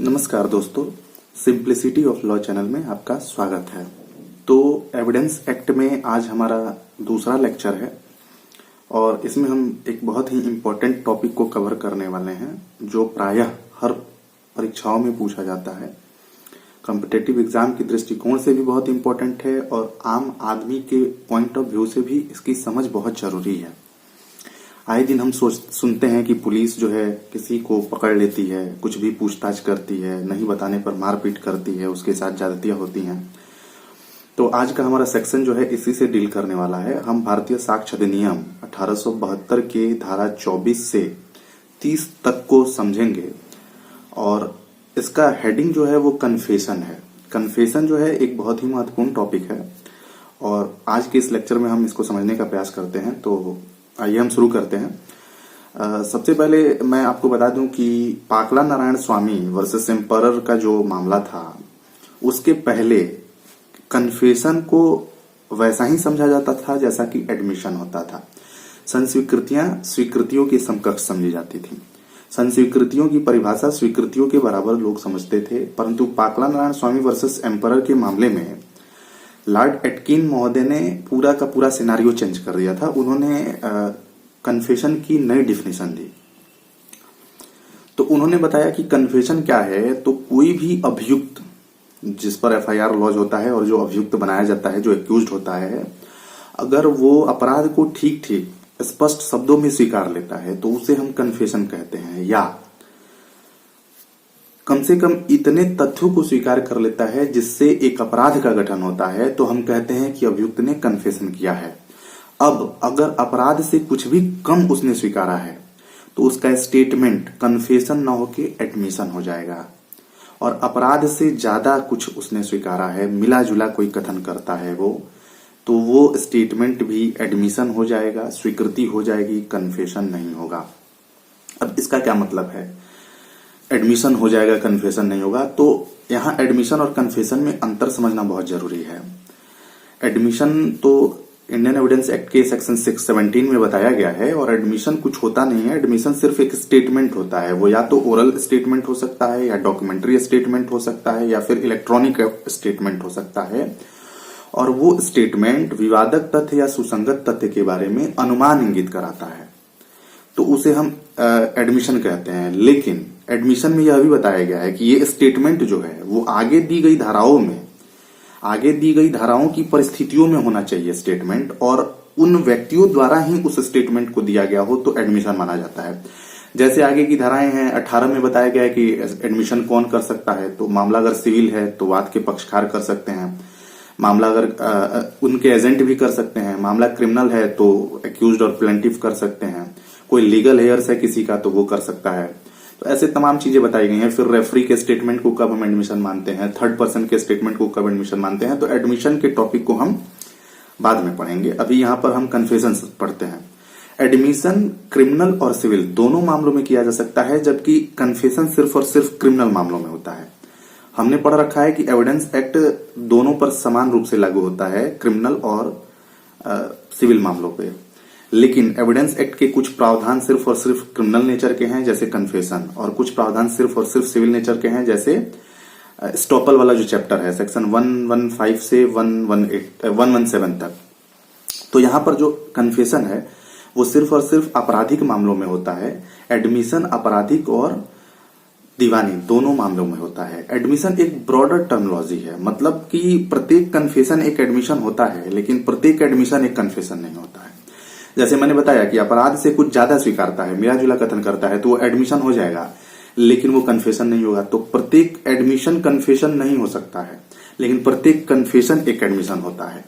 नमस्कार दोस्तों, simplicity of law channel में आपका स्वागत है। तो एविडेंस एक्ट में आज हमारा दूसरा लेक्चर है और इसमें हम एक बहुत ही इम्पोर्टेंट टॉपिक को कवर करने वाले हैं जो प्रायः हर परीक्षाओं में पूछा जाता है। कॉम्पिटिटिव एग्जाम की दृष्टिकोण से भी बहुत इम्पोर्टेंट है और आम आदमी के पॉइंट ऑफ व्यू से भी इसकी समझ बहुत जरूरी है। आए दिन हम सुनते हैं कि पुलिस जो है किसी को पकड़ लेती है, कुछ भी पूछताछ करती है, नहीं बताने पर मारपीट करती है, उसके साथ ज्यादतियां होती हैं। तो आज का हमारा सेक्शन जो है इसी से डील करने वाला है। हम भारतीय साक्ष्य अधिनियम 1872 के धारा 24 से 30 तक को समझेंगे और इसका हेडिंग जो है वो कन्फेशन है। कन्फेशन जो है एक बहुत ही महत्वपूर्ण टॉपिक है और आज के इस लेक्चर में हम इसको समझने का प्रयास करते हैं। तो आइए हम शुरू करते हैं। सबसे पहले मैं आपको बता दूं कि पाकला नारायण स्वामी वर्सेस एम्परर का जो मामला था उसके पहले कन्फेशन को वैसा ही समझा जाता था जैसा कि एडमिशन होता था। संस्वीकृतियां स्वीकृतियों के समकक्ष समझी जाती थी। संस्वीकृतियों की परिभाषा स्वीकृतियों के बराबर लोग समझते थे, परंतु पाकला नारायण स्वामी वर्सेस एम्परर के मामले में लॉर्ड एटकिन महोदय ने पूरा का पूरा सिनारियो चेंज कर दिया था। उन्होंने कन्फेशन की नई डिफिनेशन दी। तो उन्होंने बताया कि कन्फेशन क्या है। तो कोई भी अभियुक्त जिस पर एफआईआर लॉज होता है और जो अभियुक्त बनाया जाता है, जो एक्यूज्ड होता है, अगर वो अपराध को ठीक ठीक स्पष्ट शब्दों में स्वीकार लेता है तो उसे हम कन्फेशन कहते हैं, या कम से कम इतने तथ्यों को स्वीकार कर लेता है जिससे एक अपराध का गठन होता है, तो हम कहते हैं कि अभियुक्त ने कन्फेशन किया है। अब अगर अपराध से कुछ भी कम उसने स्वीकारा है तो उसका स्टेटमेंट कन्फेशन ना होके एडमिशन हो जाएगा, और अपराध से ज्यादा कुछ उसने स्वीकारा है, मिला जुला कोई कथन करता है तो वो स्टेटमेंट भी एडमिशन हो जाएगा, स्वीकृति हो जाएगी, कन्फेशन नहीं होगा। अब इसका क्या मतलब है, एडमिशन हो जाएगा, कन्फेशन नहीं होगा। तो यहां एडमिशन और कन्फेशन में अंतर समझना बहुत जरूरी है। एडमिशन तो इंडियन एविडेंस एक्ट के सेक्शन 617 में बताया गया है और एडमिशन कुछ होता नहीं है। एडमिशन सिर्फ एक स्टेटमेंट होता है। वो या तो ओरल स्टेटमेंट हो सकता है, या डॉक्यूमेंट्री स्टेटमेंट हो सकता है, या फिर इलेक्ट्रॉनिक स्टेटमेंट हो सकता है, और वो स्टेटमेंट विवादक तथ्य या सुसंगत तथ्य के बारे में अनुमान इंगित कराता है, तो उसे हम एडमिशन कहते हैं। लेकिन एडमिशन में यह भी बताया गया है कि ये स्टेटमेंट जो है वो आगे दी गई धाराओं की परिस्थितियों में होना चाहिए स्टेटमेंट, और उन व्यक्तियों द्वारा ही उस स्टेटमेंट को दिया गया हो तो एडमिशन माना जाता है। जैसे आगे की धाराएं हैं, 18 में बताया गया है कि एडमिशन कौन कर सकता है। तो मामला अगर सिविल है तो वाद के पक्षकार कर सकते हैं, मामला अगर उनके एजेंट भी कर सकते हैं, मामला क्रिमिनल है तो एक्यूज्ड और प्लेंटिफ कर सकते हैं, कोई लीगल हेयर्स है किसी का तो वो कर सकता है। तो ऐसे तमाम चीजें बताई गई हैं। फिर रेफरी के स्टेटमेंट को कब हम एडमिशन मानते हैं, थर्ड पर्सन के स्टेटमेंट को कब एडमिशन मानते हैं, तो एडमिशन के टॉपिक को हम बाद में पढ़ेंगे। अभी यहां पर हम कन्फेशन पढ़ते हैं। एडमिशन क्रिमिनल और सिविल दोनों मामलों में किया जा सकता है, जबकि कन्फेशन सिर्फ और सिर्फ क्रिमिनल मामलों में होता है। हमने पढ़ रखा है कि एविडेंस एक्ट दोनों पर समान रूप से लागू होता है, क्रिमिनल और सिविल मामलों पे। लेकिन एविडेंस एक्ट के कुछ प्रावधान सिर्फ और सिर्फ क्रिमिनल नेचर के हैं, जैसे कन्फेशन, और कुछ प्रावधान सिर्फ और सिर्फ सिविल नेचर के हैं, जैसे स्टॉपल वाला जो चैप्टर है सेक्शन 115 से 117 तक। तो यहां पर जो कन्फेशन है वो सिर्फ और सिर्फ आपराधिक मामलों में होता है। एडमिशन आपराधिक और दीवानी दोनों मामलों में होता है। एडमिशन एक ब्रॉडर टर्मिनोलॉजी है, मतलब कि प्रत्येक कन्फेशन एक एडमिशन होता है, लेकिन प्रत्येक एडमिशन एक कन्फेशन नहीं होता है। जैसे मैंने बताया कि अपराध से कुछ ज्यादा स्वीकारता है, मिला जुला कथन करता है, तो वो एडमिशन हो जाएगा, लेकिन वो कन्फेशन नहीं होगा। तो प्रत्येक एडमिशन कन्फेशन नहीं हो सकता है, लेकिन प्रत्येक कन्फेशन एक एडमिशन होता है।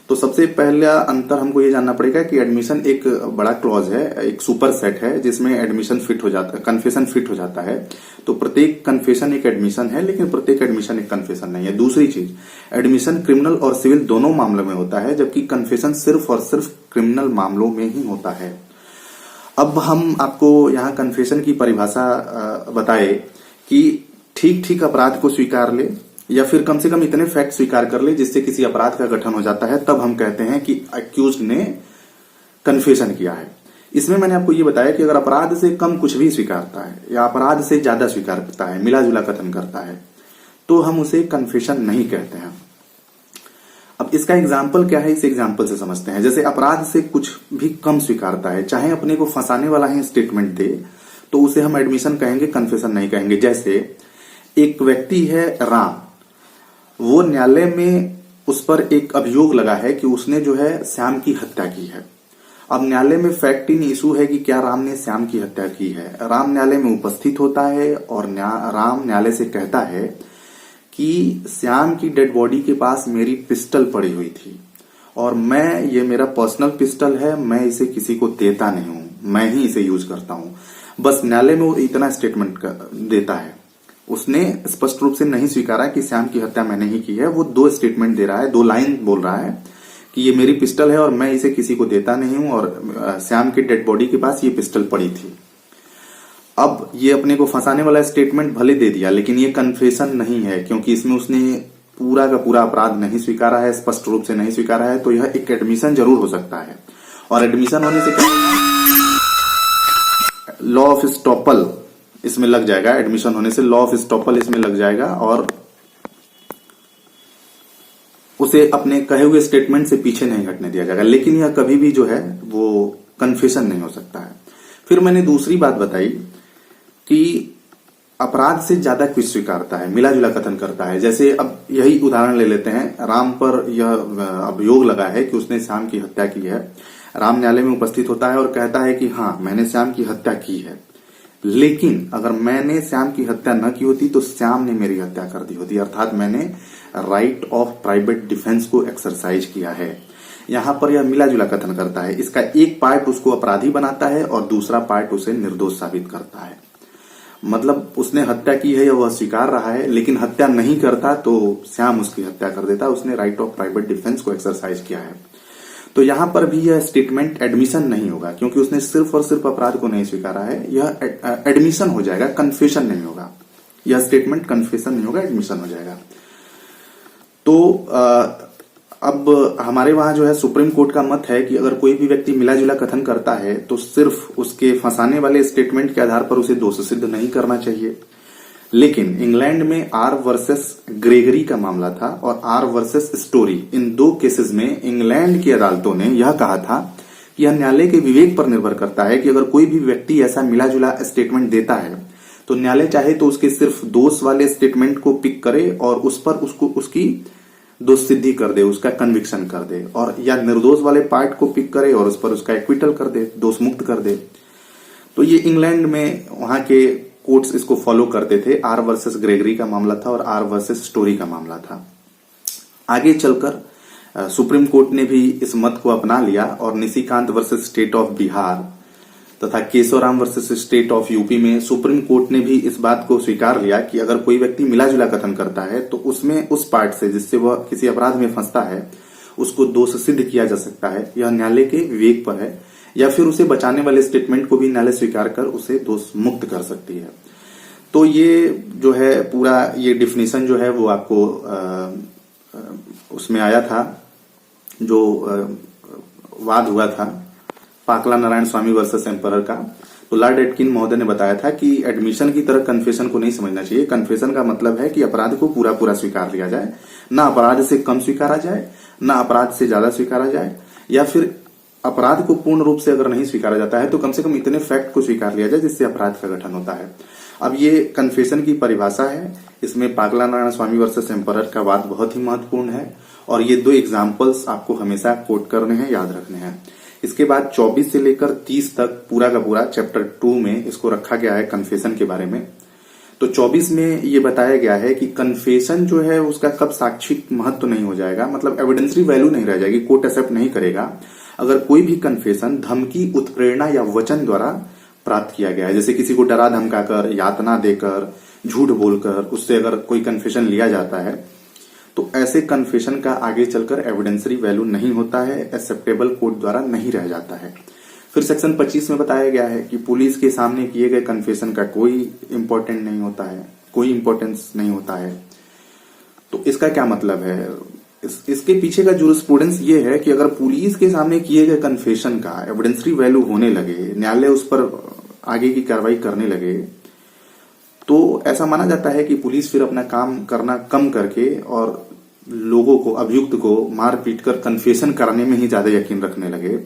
तो सबसे पहला अंतर हमको ये जानना पड़ेगा कि एडमिशन एक बड़ा क्लॉज है, एक सुपर सेट है जिसमें एडमिशन फिट हो जाता है, कन्फेशन फिट हो जाता है। तो प्रत्येक कन्फेशन एक एडमिशन है, लेकिन प्रत्येक एडमिशन एक कन्फेशन नहीं है। दूसरी चीज, एडमिशन क्रिमिनल और सिविल दोनों मामलों में होता है, जबकि कन्फेशन सिर्फ और सिर्फ क्रिमिनल मामलों में ही होता है। अब हम आपको यहाँ कन्फेशन की परिभाषा बताए कि ठीक ठीक अपराध को स्वीकार ले, या फिर कम से कम इतने फैक्ट स्वीकार कर ले जिससे किसी अपराध का गठन हो जाता है, तब हम कहते हैं कि अक्यूज्ड ने कन्फेशन किया है। इसमें मैंने आपको ये बताया कि अगर अपराध से कम कुछ भी स्वीकारता है या अपराध से ज्यादा स्वीकार करता है, मिला जुला कथन करता है, तो हम उसे कन्फेशन नहीं कहते हैं। अब इसका एग्जाम्पल क्या है, इस एग्जाम्पल से समझते हैं। जैसे अपराध से कुछ भी कम स्वीकारता है, चाहे अपने को फंसाने वाला ही स्टेटमेंट दे, तो उसे हम एडमिशन कहेंगे, कन्फेशन नहीं कहेंगे। जैसे एक व्यक्ति है राम, वो न्यायालय में उस पर एक अभियोग लगा है कि उसने जो है श्याम की हत्या की है। अब न्यायालय में फैक्ट इन इशू है कि क्या राम ने श्याम की हत्या की है। राम न्यायालय में उपस्थित होता है और राम न्यायालय से कहता है कि श्याम की डेड बॉडी के पास मेरी पिस्टल पड़ी हुई थी और ये मेरा पर्सनल पिस्टल है, मैं इसे किसी को देता नहीं हूं, मैं ही इसे यूज करता हूं। बस न्यायालय में वो इतना स्टेटमेंट देता है, उसने स्पष्ट रूप से नहीं स्वीकारा कि श्याम की हत्या मैंने ही की है। वो दो स्टेटमेंट दे रहा है, दो लाइन बोल रहा है कि ये मेरी पिस्टल है और मैं इसे किसी को देता नहीं हूं और श्याम की डेड बॉडी के पास ये पिस्टल पड़ी थी। अब ये अपने को फंसाने वाला स्टेटमेंट भले दे दिया, लेकिन ये कन्फेशन नहीं है, क्योंकि इसमें उसने पूरा का पूरा अपराध नहीं स्वीकारा है, स्पष्ट रूप से नहीं स्वीकारा है। तो यह एक एडमिशन जरूर हो सकता है। और एडमिशन होने से लॉ ऑफ स्टॉपल इसमें लग जाएगा। एडमिशन होने से लॉ ऑफ स्टॉपल इसमें लग जाएगा और उसे अपने कहे हुए स्टेटमेंट से पीछे नहीं हटने दिया जाएगा। लेकिन यह कभी भी जो है वो कन्फेशन नहीं हो सकता है। फिर मैंने दूसरी बात बताई कि अपराध से ज्यादा कुछ स्वीकारता है, मिला जुला कथन करता है। जैसे अब यही उदाहरण ले लेते हैं, राम पर यह अभियोग लगा है कि उसने श्याम की हत्या की है। राम न्यायालय में उपस्थित होता है और कहता है कि हाँ, मैंने श्याम की हत्या की है, लेकिन अगर मैंने श्याम की हत्या न की होती तो श्याम ने मेरी हत्या कर दी होती, अर्थात मैंने राइट ऑफ प्राइवेट डिफेंस को एक्सरसाइज किया है। यहां पर यह मिला जुला कथन करता है। इसका एक पार्ट उसको अपराधी बनाता है और दूसरा पार्ट उसे निर्दोष साबित करता है। मतलब उसने हत्या की है या वह स्वीकार रहा है, लेकिन हत्या नहीं करता तो श्याम उसकी हत्या कर देता, उसने राइट ऑफ प्राइवेट डिफेंस को एक्सरसाइज किया है। तो यहां पर भी यह स्टेटमेंट एडमिशन नहीं होगा, क्योंकि उसने सिर्फ और सिर्फ अपराध को नहीं स्वीकारा है। यह एडमिशन हो जाएगा, कन्फेशन नहीं होगा। यह स्टेटमेंट कन्फेशन नहीं होगा, एडमिशन हो जाएगा। तो अब हमारे वहां जो है सुप्रीम कोर्ट का मत है कि अगर कोई भी व्यक्ति मिला जुला कथन करता है तो सिर्फ उसके फंसाने वाले स्टेटमेंट के आधार पर उसे दोष सिद्ध नहीं करना चाहिए। लेकिन इंग्लैंड में आर वर्सेस ग्रेगरी का मामला था और आर वर्सेस स्टोरी, इन दो केसेस में इंग्लैंड की अदालतों ने यह कहा था कि यह न्यायालय के विवेक पर निर्भर करता है कि अगर कोई भी व्यक्ति ऐसा मिला जुला स्टेटमेंट देता है तो न्यायालय चाहे तो उसके सिर्फ दोष वाले स्टेटमेंट को पिक करे और उस पर उसकी दोष सिद्धि कर दे, उसका कन्विक्शन कर दे, और या निर्दोष वाले पार्ट को पिक करे और उस पर उसका एक्विटल कर दे, दोष मुक्त कर दे। तो ये इंग्लैंड में वहां के कोर्ट्स इसको फॉलो करते थे। आर वर्सेस ग्रेगरी का मामला था और आर वर्सेस स्टोरी का मामला था। आगे चलकर सुप्रीम कोर्ट ने भी इस मत को अपना लिया और Nishikant versus state of Bihar तथा Keshavram versus state of UP में सुप्रीम कोर्ट ने भी इस बात को स्वीकार लिया कि अगर कोई व्यक्ति मिला जुला कथन करता है तो उसमें उस पार्ट से जिससे वह किसी अपराध में फंसता है उसको दोष सिद्ध किया जा सकता है। यह न्यायालय के विवेक पर है, या फिर उसे बचाने वाले स्टेटमेंट को भी न्यायालय स्वीकार कर उसे दोष मुक्त कर सकती है। तो ये जो है पूरा ये डिफिनेशन जो है वो आपको उसमें आया था, जो वाद हुआ था पाकला नारायण स्वामी वर्सेस एम्परर का। तो लॉर्ड एटकिन महोदय ने बताया था कि एडमिशन की तरह कन्फेशन को नहीं समझना चाहिए। कन्फेशन का मतलब है कि अपराध को पूरा पूरा स्वीकार लिया जाए, ना अपराध से कम स्वीकारा जाए, ना अपराध से ज्यादा स्वीकारा जाए, या फिर अपराध को पूर्ण रूप से अगर नहीं स्वीकारा जाता है तो कम से कम इतने फैक्ट को स्वीकार लिया जाए जिससे अपराध का गठन होता है। अब ये कन्फेशन की परिभाषा है, इसमें पाकला नारायण स्वामी वर्सेस एम्परर का वाद बहुत ही महत्वपूर्ण है और ये दो एग्जाम्पल्स आपको हमेशा कोट करने हैं, याद रखने हैं। इसके बाद 24 से लेकर 30 तक पूरा का पूरा चैप्टर 2 में इसको रखा गया है कन्फेशन के बारे में। तो 24 में ये बताया गया है कि कन्फेशन जो है उसका कब साक्षिक महत्व नहीं हो जाएगा, मतलब एविडेंसरी वैल्यू नहीं रह जाएगी, कोर्ट एक्सेप्ट नहीं करेगा अगर कोई भी कन्फेशन धमकी, उत्प्रेरणा या वचन द्वारा प्राप्त किया गया है। जैसे किसी को डरा धमकाकर, यातना देकर, झूठ बोलकर उससे अगर कोई कन्फेशन लिया जाता है तो ऐसे कन्फेशन का आगे चलकर एविडेंसरी वैल्यू नहीं होता है, एक्सेप्टेबल कोर्ट द्वारा नहीं रह जाता है। फिर सेक्शन 25 में बताया गया है कि पुलिस के सामने किए गए कन्फेशन का कोई इंपॉर्टेंट नहीं होता है, कोई इंपॉर्टेंस नहीं होता है। तो इसका क्या मतलब है? इसके पीछे का जूरिस्प्रूडेंस ये है कि अगर पुलिस के सामने किए गए कन्फेशन का एविडेंसरी वैल्यू होने लगे, न्यायालय उस पर आगे की कार्रवाई करने लगे, तो ऐसा माना जाता है कि पुलिस फिर अपना काम करना कम करके और लोगों को, अभियुक्त को मार पीट कर कन्फेशन कराने में ही ज्यादा यकीन रखने लगे।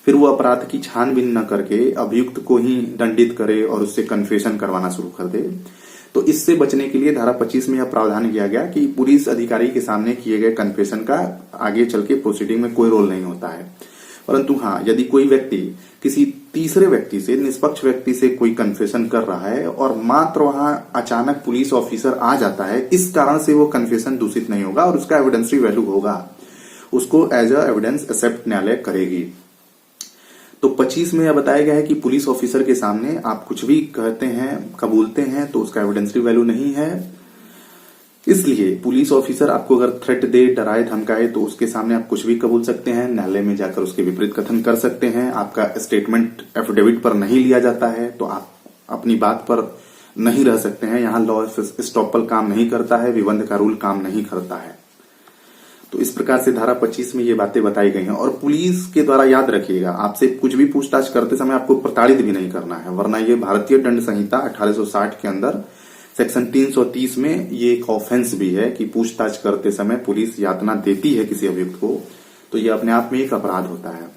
फिर वो अपराध की छानबीन न करके अभियुक्त को ही दंडित करे और उससे कन्फेशन करवाना शुरू कर दे। तो इससे बचने के लिए धारा 25 में यह प्रावधान किया गया कि पुलिस अधिकारी के सामने किए गए कन्फेशन का आगे चल के प्रोसीडिंग में कोई रोल नहीं होता है। परंतु हाँ, यदि कोई व्यक्ति किसी तीसरे व्यक्ति से, निष्पक्ष व्यक्ति से कोई कन्फेशन कर रहा है और मात्र वहां अचानक पुलिस ऑफिसर आ जाता है, इस कारण से वो कन्फेशन दूषित नहीं होगा और उसका एविडेंसरी वैल्यू होगा, उसको एज अ एविडेंस एक्सेप्ट न्यायालय करेगी। तो 25 में यह बताया गया है कि पुलिस ऑफिसर के सामने आप कुछ भी कहते हैं, कबूलते हैं, तो उसका एविडेंसरी वैल्यू नहीं है। इसलिए पुलिस ऑफिसर आपको अगर थ्रेट दे, डराए, धमकाए, तो उसके सामने आप कुछ भी कबूल सकते हैं, न्यायालय में जाकर उसके विपरीत कथन कर सकते हैं। आपका स्टेटमेंट एफिडेविट पर नहीं लिया जाता है तो आप अपनी बात पर नहीं रह सकते हैं। यहां लॉ एस्टॉपल काम नहीं करता है, विबंध का रूल काम नहीं करता है। तो इस प्रकार से धारा 25 में ये बातें बताई गई हैं। और पुलिस के द्वारा याद रखिएगा, आपसे कुछ भी पूछताछ करते समय आपको प्रताड़ित भी नहीं करना है, वरना ये भारतीय दंड संहिता 1860 के अंदर सेक्शन 330 में ये एक ऑफेंस भी है कि पूछताछ करते समय पुलिस यातना देती है किसी अभियुक्त को, तो ये अपने आप में एक अपराध होता है।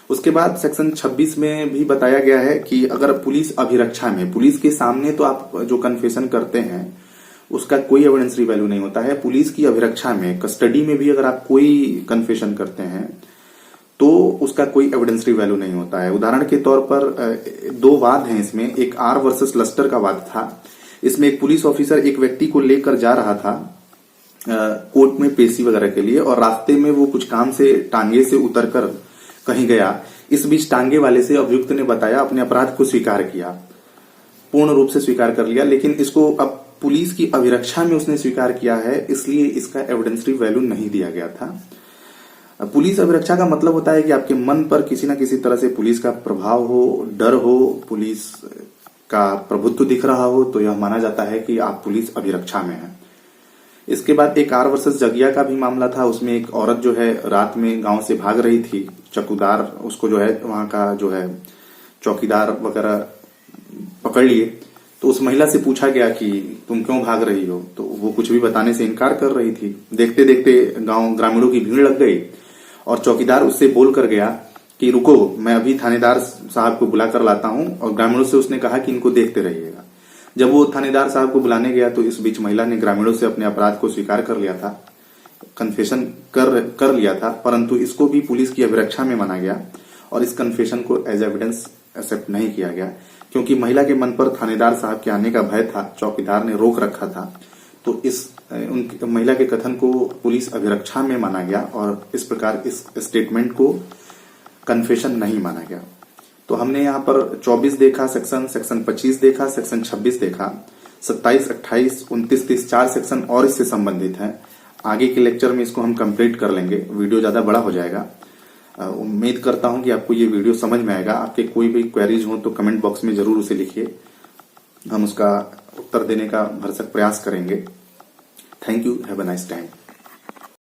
उसके बाद सेक्शन 26 में भी बताया गया है कि अगर पुलिस अभिरक्षा में, पुलिस के सामने तो आप जो कन्फेशन करते हैं उसका कोई एविडेंसरी वैल्यू नहीं होता है, पुलिस की अभिरक्षा में, कस्टडी में भी अगर आप कोई कन्फेशन करते हैं तो उसका कोई एविडेंसरी वैल्यू नहीं होता है। उदाहरण के तौर पर दो वाद हैं इसमें, एक आर वर्सेस लस्टर का वाद था। इसमें एक पुलिस ऑफिसर एक व्यक्ति को लेकर जा रहा था कोर्ट में पेशी वगैरह के लिए, और रास्ते में वो कुछ काम से टांगे से उतरकर कहीं गया। इस बीच टांगे वाले से अभियुक्त ने बताया, अपने अपराध को स्वीकार किया, पूर्ण रूप से स्वीकार कर लिया, लेकिन इसको अब पुलिस की अभिरक्षा में उसने स्वीकार किया है, इसलिए इसका एविडेंसरी वैल्यू नहीं दिया गया था। पुलिस अभिरक्षा का मतलब होता है कि आपके मन पर किसी न किसी तरह से पुलिस का प्रभाव हो, डर हो, पुलिस का प्रभुत्व दिख रहा हो, तो यह माना जाता है कि आप पुलिस अभिरक्षा में हैं। इसके बाद एक आर वर्सेस जगिया का भी मामला था। उसमें एक औरत जो है रात में गांव से भाग रही थी, चौकीदार उसको जो है वहां का जो है चौकीदार वगैरह पकड़ लिए, तो उस महिला से पूछा गया कि तुम क्यों भाग रही हो, तो वो कुछ भी बताने से इनकार कर रही थी। देखते देखते गांव ग्रामीणों की भीड़ लग गई और चौकीदार उससे बोल कर गया कि रुको, मैं अभी थानेदार साहब को बुला कर लाता हूं, और ग्रामीणों से उसने कहा कि इनको देखते रहिएगा। जब वो थानेदार साहब को बुलाने गया तो इस बीच महिला ने ग्रामीणों से अपने अपराध को स्वीकार कर लिया था, कन्फेशन कर लिया था, परंतु इसको भी पुलिस की अभिरक्षा में माना गया और इस कन्फेशन को एज एविडेंस एक्सेप्ट नहीं किया गया, क्योंकि महिला के मन पर थानेदार साहब के आने का भय था, चौकीदार ने रोक रखा था। तो इस महिला के कथन को पुलिस अभिरक्षा में माना गया और इस प्रकार इस स्टेटमेंट को कन्फेशन नहीं माना गया। तो हमने यहाँ पर 24 देखा सेक्शन 25 देखा, सेक्शन 26 देखा, 27, 28, 29, 30 4 सेक्शन और इससे संबंधित हैं। आगे के लेक्चर में इसको हम कंप्लीट कर लेंगे, वीडियो ज्यादा बड़ा हो जाएगा। उम्मीद करता हूं कि आपको ये वीडियो समझ में आएगा। आपके कोई भी क्वेरीज हो तो कमेंट बॉक्स में जरूर उसे लिखिए, हम उसका उत्तर देने का भरसक प्रयास करेंगे। Thank you, have a nice time.